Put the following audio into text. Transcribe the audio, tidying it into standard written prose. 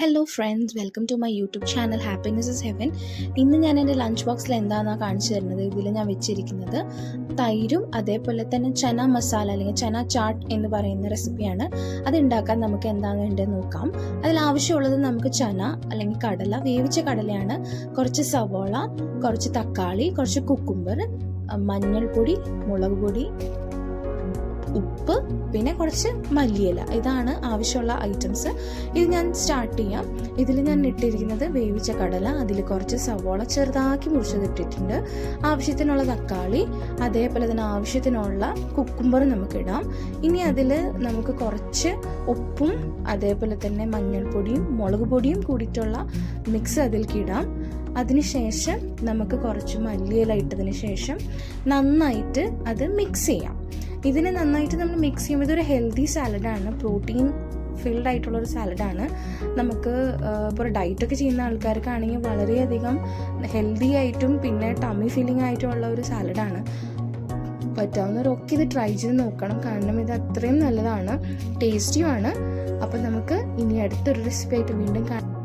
Hello friends, welcome to my YouTube channel happiness is heaven. ഇന്ന് ഞാൻ എൻ്റെ lunch ബോക്സിൽ എന്താണെന്നാണ് കാണിച്ചു തരുന്നത്. ഇതിൽ ഞാൻ വെച്ചിരിക്കുന്നത് തൈരും അതേപോലെ തന്നെ ചന മസാല അല്ലെങ്കിൽ ചന ചാട്ട് എന്ന് പറയുന്ന റെസിപ്പിയാണ്. അത് ഉണ്ടാക്കാൻ നമുക്ക് എന്താണ് വേണ്ടത് നോക്കാം. അതിലാവശ്യമുള്ളത് നമുക്ക് ചന അല്ലെങ്കിൽ കടല, വേവിച്ച കടലയാണ്, കുറച്ച് സവോള, കുറച്ച് തക്കാളി, കുറച്ച് കുക്കുംബർ, മഞ്ഞൾപ്പൊടി, മുളക് പൊടി, ഉപ്പ്, പിന്നെ കുറച്ച് മല്ലിയില. ഇതാണ് ആവശ്യമുള്ള ഐറ്റംസ്. ഇത് ഞാൻ സ്റ്റാർട്ട് ചെയ്യാം. ഇതിൽ ഞാൻ ഇട്ടിരിക്കുന്നത് വേവിച്ച കടല, അതിൽ കുറച്ച് സവോള ചെറുതാക്കി മുറിച്ചതിട്ടിട്ടുണ്ട്, ആവശ്യത്തിനുള്ള തക്കാളി, അതേപോലെ തന്നെ ആവശ്യത്തിനുള്ള കുക്കുംബർ നമുക്കിടാം. ഇനി അതിൽ നമുക്ക് കുറച്ച് ഉപ്പും അതേപോലെ തന്നെ മഞ്ഞൾപ്പൊടിയും മുളക് പൊടിയും കൂടിയിട്ടുള്ള മിക്സ് അതിലേക്ക് ഇടാം. അതിനുശേഷം നമുക്ക് കുറച്ച് മല്ലിയില ഇട്ടതിന് ശേഷം നന്നായിട്ട് അത് മിക്സ് ചെയ്യാം. ഇതിനെ നന്നായിട്ട് നമ്മൾ മിക്സ് ചെയ്യുമ്പോൾ ഇതൊരു ഹെൽത്തി സാലഡാണ്, പ്രോട്ടീൻ ഫിൽഡ് ആയിട്ടുള്ളൊരു സാലഡാണ്. നമുക്ക് ഇപ്പോൾ ഒരു ഡയറ്റൊക്കെ ചെയ്യുന്ന ആൾക്കാർക്കാണെങ്കിൽ വളരെയധികം ഹെൽത്തി ആയിട്ടും പിന്നെ ടമ്മി ഫീലിംഗ് ആയിട്ടും ഉള്ള ഒരു സാലഡാണ്. പറ്റാവുന്നവരൊക്കെ ഇത് ട്രൈ ചെയ്ത് നോക്കണം, കാരണം ഇത് അത്രയും നല്ലതാണ്, ടേസ്റ്റിയുമാണ്. അപ്പോൾ നമുക്ക് ഇനി അടുത്തൊരു റെസിപ്പി ആയിട്ട് വീണ്ടും കാണാം.